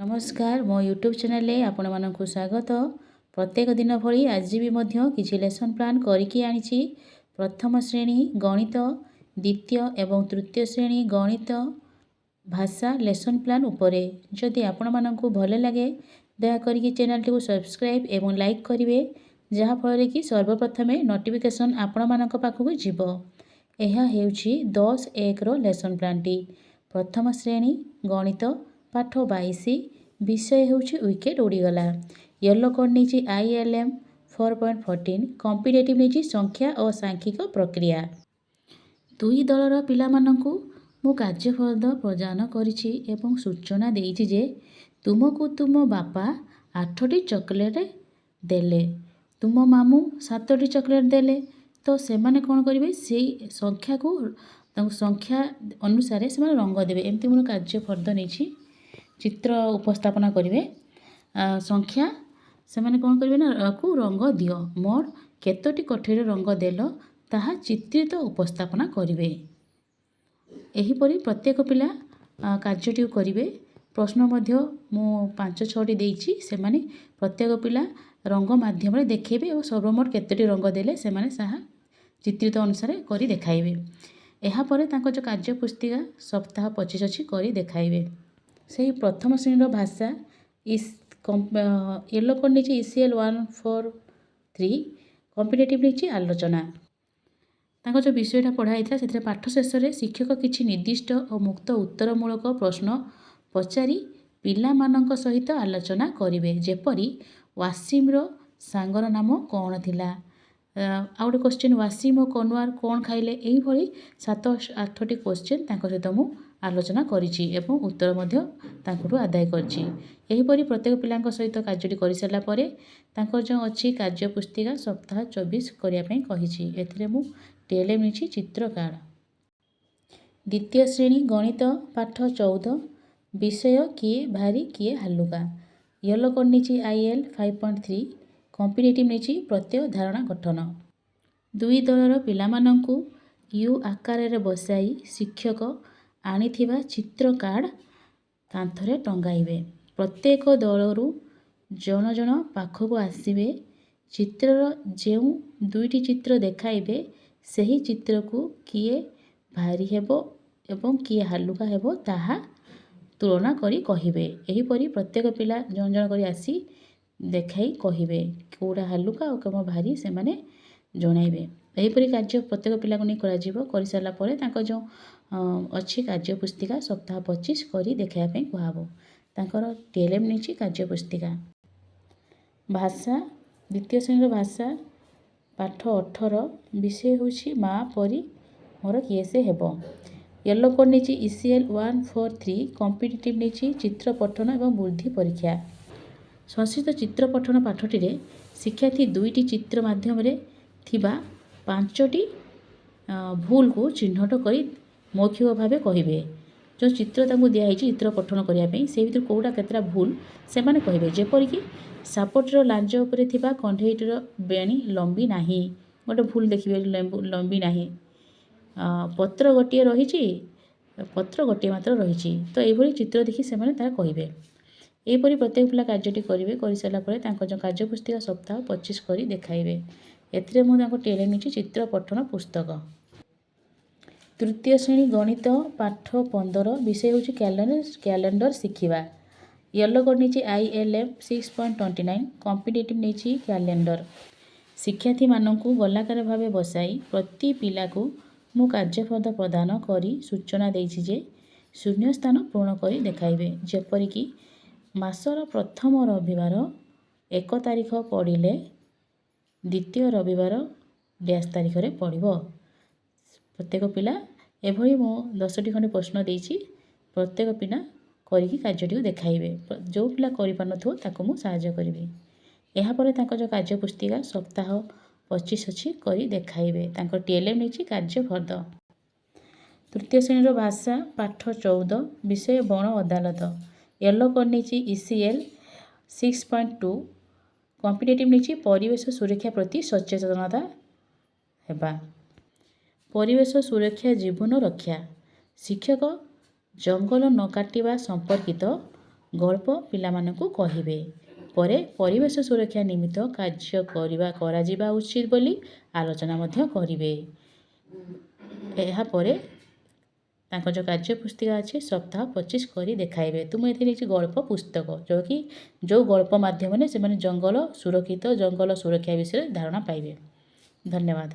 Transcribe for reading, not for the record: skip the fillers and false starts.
नमस्कार मो YouTube channel आपण मानक स्वागत। प्रत्येक दिन भली आज भी मध्य किसी लेसन प्लान करके आनी। प्रथम श्रेणी गणित, द्वितीय एवं तृतीय श्रेणी गणित भाषा लेसन प्लान उपरे जदि आपण मानक भल लगे दयाकोरी चैनल टी सब्सक्राइब एवं लाइक करेंगे जहाँफल कि सर्वप्रथम नोटिफिकेशन आपण मानक पाखक जीव। यह हेउछि 10-1 रो लेसन प्लान टी। प्रथम श्रेणी गणित पाठ 22 विषय हेउछि विकेट उड़ीगला। येलो कोड नहीं ILM 4.14 कॉम्पिटिटिव नहीं संख्या और सांख्यिक प्रक्रिया। दुई दलर पिला मानंकु मु कार्यफल प्रदान करिछि एवं सूचना देइछि जे तुमको तुम बापा 8टी चॉकलेट देले, तुम मामू 7टी चॉकलेट देले। तो से माने कौन करेंगे से संख्या को संख्या अनुसार से रंग देवे। एमती मोर कार्यफल नहीं चित्र उपस्थापना करेंगे संख्या से माने कौन करेंगे ना को रंग दियो मोर केतोटी कठोर रंग देल ताहा चित्रित उपस्थापना करेंगे। एहीपरि प्रत्येक पिला कार्यटी करेंगे। प्रश्न मध्य मु 5-6टी देइछि से माने प्रत्येक पिला रंग माध्यम देखेबे और सर्वमोट केतोटी रंग देले से माने साहा चित्रित अनुसार करी देखाइबे। एहा परे तांको जो कार्य पुस्तिका सप्ताह 25 अछि करी देखाइबे। से प्रथम श्रेणी भाषा येलो कोड नहीं ECL 143 कॉम्पिटिटिव नहीं आलोचना। तांको जो विषयटा पढ़ाई से पाठ शेष में शिक्षक किछि निर्दिष्ट और मुक्त उत्तरमूलक प्रश्न पचारि पिला मानक सहित आलोचना करेंगे। जेपरी वासिमर सांगर नाम कौन थिला, आउ गोटे क्वेश्चन वासिम और कनवार कौन खाइले। यही भली 7-8टी क्वेश्चन तांको सहित मु आलोचना करिछि एवं उत्तर मध्य तांको आदाय करछि। एहीपरि प्रत्येक पिलांको सहित कार्यटी करि सारला परे तांको जो अछि कार्य पुस्तिका सप्ताह 24 करिया पई कहिछि। एथिरे मु TLM निछि चित्र कार्ड। द्वितीय श्रेणी गणित पाठ 14 विषय किए भारी किए हालुका। येलो कोड निछि IL 5.3 कॉम्पिटिटिव निछि प्रत्यय धारणा गठन। दुई दलर पिला मानंकु यू आकार रे बसाई शिक्षक आनिथिबा चित्र कार्ड कांथरे टंगाइबे। प्रत्येक दलरू जन जन पाखक आसीबे। चित्रर जेउ दुईटी चित्र देखाइबे सही चित्र को किए भारी हेबो एवं किए हालुका हेबो ताहा तुलना करी कहिबे। एहीपरि प्रत्येक पिला जन जन करी आसी देखाई कहिबे कोडा हालुका और कम भारी से माने जणाइबे। एहीपरि कार्य प्रत्येक पिला को नहीं करा जिवो। करि सारला परे तांको जो अच्छी कार्य पुस्तिका सप्ताह 25 करी देखाया पे कहबो। तांकर TLM नहीं कार्य पुस्तिका। भाषा द्वितीय श्रेणी भाषा पाठ 18 विषय होछि माँ परी मोर किए से हेबो। येलो कोड नहीं ECL 143 कॉम्पिटिटिव नहीं चित्र पठन एवं बुद्धि परीक्षा। संस्कृत चित्र पठन पाठटी रे शिक्षार्थी दुईटी चित्र माध्यम रे थिबा 5टी भूल को चिन्हट करी मौखिक भाव कहे। जो चित्र तांको दिया चित्र पठन करने से भर कौटा केतरा भूल से माने कहे। जेपरिक सापटर लांज उपरे थिबा कंढईटर बेणी लंबी नाही गोटे भूल देखिए लंबी नाही। पत्र गोटे रही पत्र गोटे मात्र रही। तो यही चित्र देखी से कहे। यहीपरि प्रत्येक पिला कार्यटी करेंगे। कर सारा जो कार्य पुस्तिका सप्ताह 25 करी देखाइबे। एथिरे मु तांको TLM नहीं चित्र पठन पुस्तक। तृतीय श्रेणी गणित पाठ 15 विषय होछि कैलेंडर शिखिबा। येलो कोड नहीं ILM 6.29 कॉम्पिटिटिव नहीं कैलेंडर। शिक्षार्थी मानकु गोलाकार भाव बसाई प्रति पिला को मु कार्यफल प्रदान करी सूचना देइछि जे शून्य स्थान पूर्ण करी देखाइबे। जेपरिक मासर प्रथम रविवार 1 तारिख पड़िले द्वितीय रविवार डैश तारिख रे पड़िबो। प्रत्येक पिला एभली मो 10टी खंडे प्रश्न देइछि। प्रत्येक पिला करिकी कार्यटी देखाइबे। जो पिला करि पानथो ताको मु सहाय्य करिवे। एहा परे ताको जो कार्य पुस्तिका सप्ताह 25 अछि करी देखाइबे। ताको TLM नहीं कार्य फर्द। तृतीय श्रेणी भाषा पाठ 14 विषय बण अदालत। येलो कोड नहीं ECL 6.2 कॉम्पिटिटिव नहीं परिवेश सुरक्षा प्रति सचेतनता हेबा। परिवेश सुरक्षा जीवन रक्षा। शिक्षक जंगल न काटिबा संपर्कित ଗଳ୍ପ ପିଲାମାନଙ୍କୁ କହିବେ। ପରେ ପରିବେଶ ସୁରକ୍ଷା ନିମିତ୍ତ କାର୍ଯ୍ୟ କରାଯିବା ଉଚିତ ବୋଲି ଆଲୋଚନା ମଧ୍ୟ କରିବେ। ଏହାପରେ ତାଙ୍କ ଯେଉଁ କାର୍ଯ୍ୟ ପୁସ୍ତିକା ଅଛି ସପ୍ତାହ 25 କରି ଦେଖାଇବେ। ତ ମୁଁ ଏଥିରେ କିଛି ଗଳ୍ପ ପୁସ୍ତକ ଯେଉଁ ଗଳ୍ପ ମାଧ୍ୟମରେ ସେମାନେ ଜଙ୍ଗଲ ସୁରକ୍ଷା ବିଷୟରେ ଧାରଣା ପାଇବେ। ଧନ୍ୟବାଦ।